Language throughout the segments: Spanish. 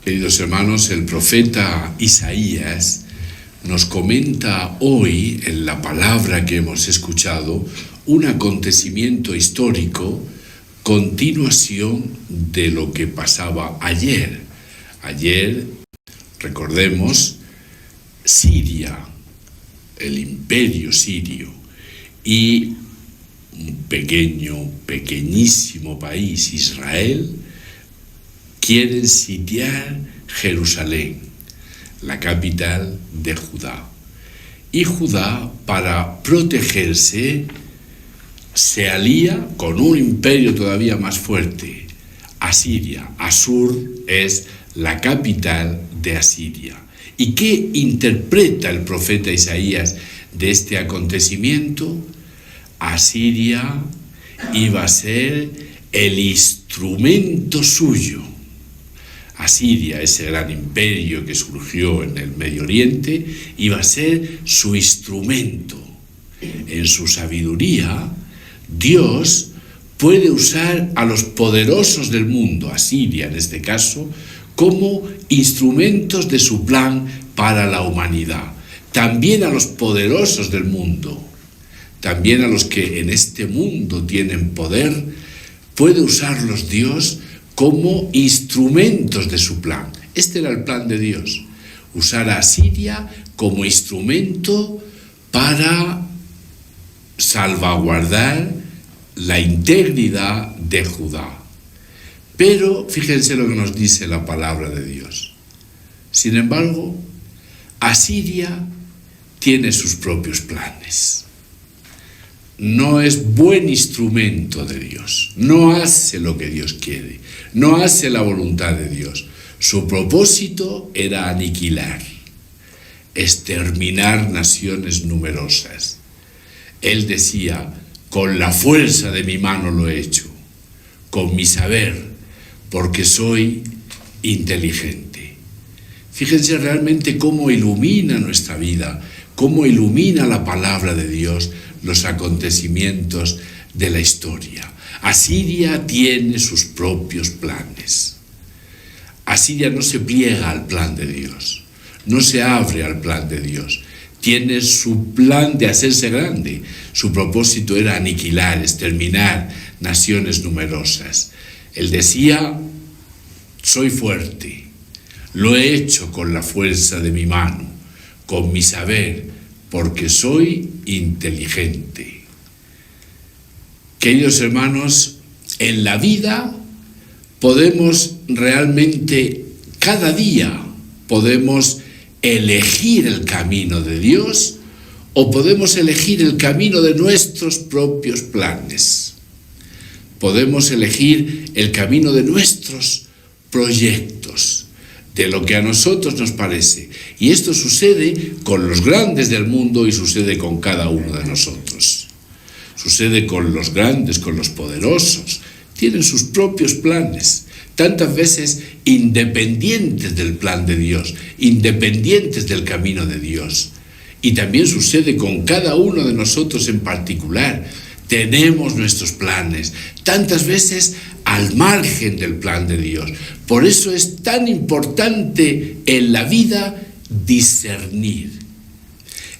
Queridos hermanos, el profeta Isaías nos comenta hoy, en la palabra que hemos escuchado, un acontecimiento histórico, continuación de lo que pasaba ayer. Ayer, recordemos, Siria, el imperio sirio, y un pequeñísimo país, Israel, quieren sitiar Jerusalén, la capital de Judá. Y Judá, para protegerse, se alía con un imperio todavía más fuerte, Asiria. Asur es la capital de Asiria. ¿Y qué interpreta el profeta Isaías de este acontecimiento? Asiria iba a ser el instrumento suyo. Asiria, ese gran imperio que surgió en el Medio Oriente, iba a ser su instrumento. En su sabiduría, Dios puede usar a los poderosos del mundo, Asiria en este caso, como instrumentos de su plan para la humanidad. También a los poderosos del mundo, también a los que en este mundo tienen poder, puede usarlos Dios como instrumentos de su plan. Este era el plan de Dios, usar a Asiria como instrumento para salvaguardar la integridad de Judá. Pero fíjense lo que nos dice la palabra de Dios. Sin embargo, Asiria tiene sus propios planes. No es buen instrumento de Dios, no hace lo que Dios quiere, no hace la voluntad de Dios. Su propósito era aniquilar, exterminar naciones numerosas. Él decía, con la fuerza de mi mano lo he hecho, con mi saber, porque soy inteligente. Fíjense realmente cómo ilumina nuestra vida, cómo ilumina la palabra de Dios los acontecimientos de la historia. Asiria tiene sus propios planes. Asiria no se pliega al plan de Dios, no se abre al plan de Dios. Tiene su plan de hacerse grande. Su propósito era aniquilar, exterminar naciones numerosas. Él decía, soy fuerte, lo he hecho con la fuerza de mi mano, con mi saber, porque soy inteligente. Queridos hermanos, en la vida podemos realmente, cada día podemos elegir el camino de Dios o podemos elegir el camino de nuestros propios planes. Podemos elegir el camino de nuestros proyectos, de lo que a nosotros nos parece. Y esto sucede con los grandes del mundo y sucede con cada uno de nosotros. Sucede con los grandes, con los poderosos. Tienen sus propios planes, tantas veces independientes del plan de Dios, independientes del camino de Dios. Y también sucede con cada uno de nosotros en particular. Tenemos nuestros planes, tantas veces al margen del plan de Dios. Por eso es tan importante en la vida discernir.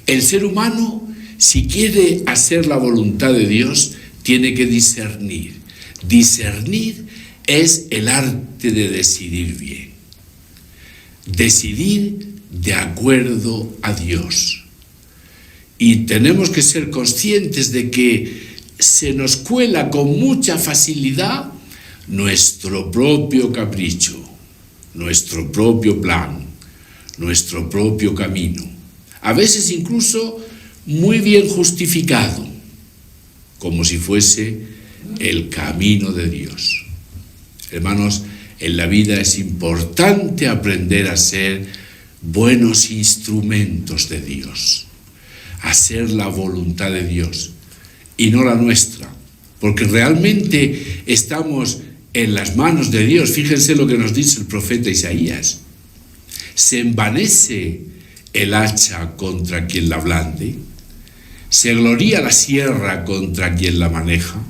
El ser humano, si quiere hacer la voluntad de Dios, tiene que discernir. Discernir es el arte de decidir bien. Decidir de acuerdo a Dios. Y tenemos que ser conscientes de que se nos cuela con mucha facilidad nuestro propio capricho, nuestro propio plan, nuestro propio camino. A veces incluso muy bien justificado, como si fuese el camino de Dios. Hermanos, en la vida es importante aprender a ser buenos instrumentos de Dios, a hacer la voluntad de Dios y no la nuestra, porque realmente estamos en las manos de Dios. Fíjense lo que nos dice el profeta Isaías. Se envanece el hacha contra quien la blande, se gloría la sierra contra quien la maneja,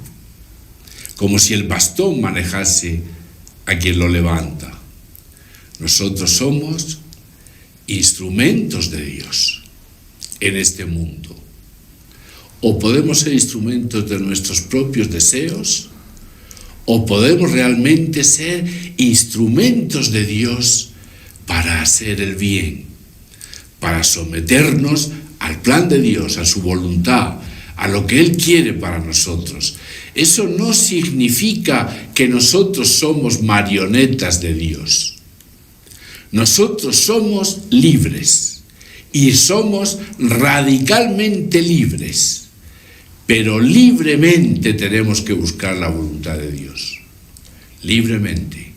como si el bastón manejase a quien lo levanta. Nosotros somos instrumentos de Dios en este mundo. O podemos ser instrumentos de nuestros propios deseos, o podemos realmente ser instrumentos de Dios para hacer el bien, para someternos al plan de Dios, a su voluntad, a lo que Él quiere para nosotros. Eso no significa que nosotros somos marionetas de Dios. Nosotros somos libres y somos radicalmente libres, pero libremente tenemos que buscar la voluntad de Dios. Libremente.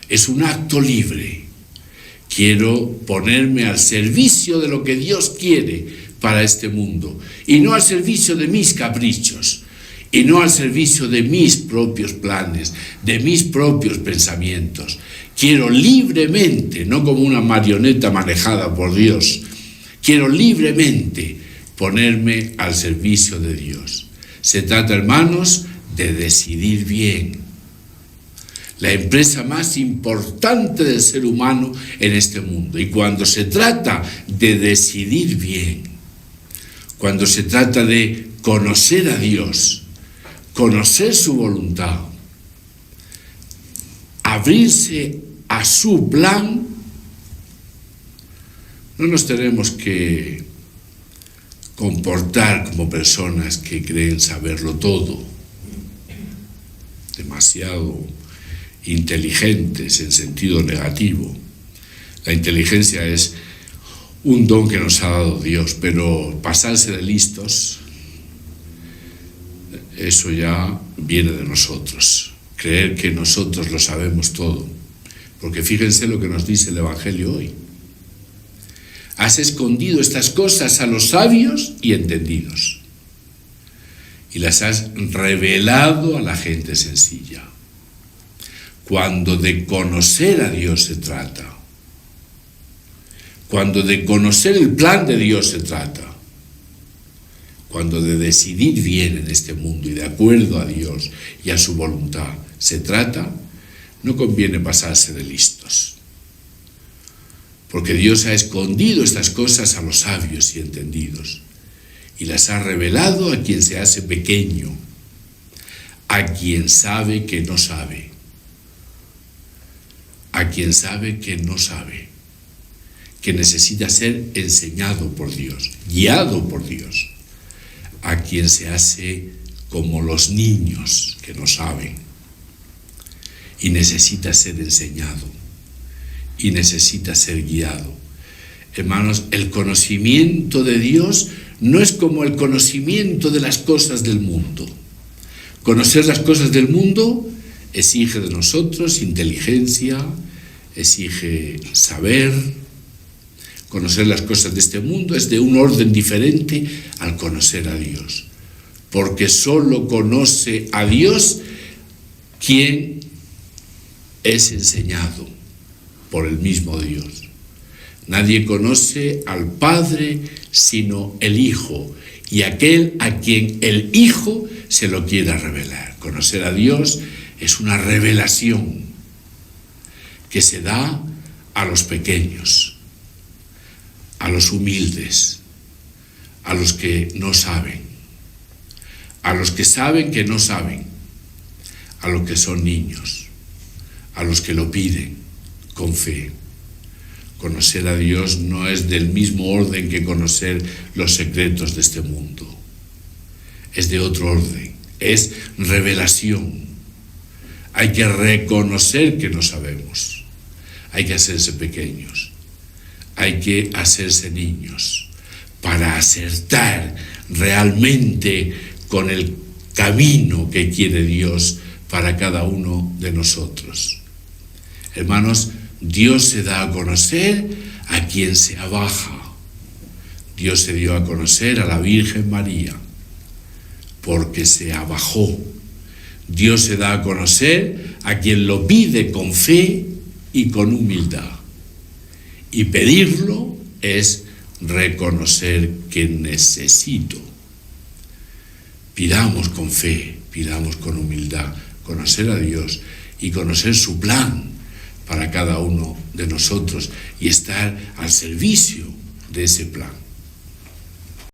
Es un acto libre. Quiero ponerme al servicio de lo que Dios quiere para este mundo y no al servicio de mis caprichos y no al servicio de mis propios planes, de mis propios pensamientos. Quiero libremente, no como una marioneta manejada por Dios, quiero libremente ponerme al servicio de Dios. Se trata, hermanos, de decidir bien. La empresa más importante del ser humano en este mundo. Y cuando se trata de decidir bien, cuando se trata de conocer a Dios, conocer su voluntad, abrirse a su plan, no nos tenemos que comportar como personas que creen saberlo todo, demasiado inteligentes en sentido negativo. La inteligencia es un don que nos ha dado Dios, pero pasarse de listos, eso ya viene de nosotros. Creer que nosotros lo sabemos todo, porque fíjense lo que nos dice el Evangelio hoy. Has escondido estas cosas a los sabios y entendidos, y las has revelado a la gente sencilla. Cuando de conocer a Dios se trata, cuando de conocer el plan de Dios se trata, cuando de decidir bien en este mundo y de acuerdo a Dios y a su voluntad se trata, no conviene pasarse de listos. Porque Dios ha escondido estas cosas a los sabios y entendidos y las ha revelado a quien se hace pequeño, a quien sabe que no sabe, a quien sabe que no sabe, que necesita ser enseñado por Dios, guiado por Dios, a quien se hace como los niños que no saben y necesita ser enseñado y necesita ser guiado. Hermanos, el conocimiento de Dios no es como el conocimiento de las cosas del mundo. Conocer las cosas del mundo exige de nosotros inteligencia, exige saber. Conocer las cosas de este mundo es de un orden diferente al conocer a Dios, porque solo conoce a Dios quien es enseñado por el mismo Dios. Nadie conoce al Padre sino el Hijo, y aquel a quien el Hijo se lo quiera revelar. Conocer a Dios es una revelación que se da a los pequeños, a los humildes, a los que no saben, a los que saben que no saben, a los que son niños, a los que lo piden con fe. Conocer a Dios no es del mismo orden que conocer los secretos de este mundo. Es de otro orden, es revelación. Hay que reconocer que no sabemos, hay que hacerse pequeños, hay que hacerse niños para acertar realmente con el camino que quiere Dios para cada uno de nosotros. Hermanos, Dios se da a conocer a quien se abaja. Dios se dio a conocer a la Virgen María porque se abajó. Dios se da a conocer a quien lo pide con fe y con humildad. Y pedirlo es reconocer que necesito. Pidamos con fe, pidamos con humildad, conocer a Dios y conocer su plan para cada uno de nosotros y estar al servicio de ese plan.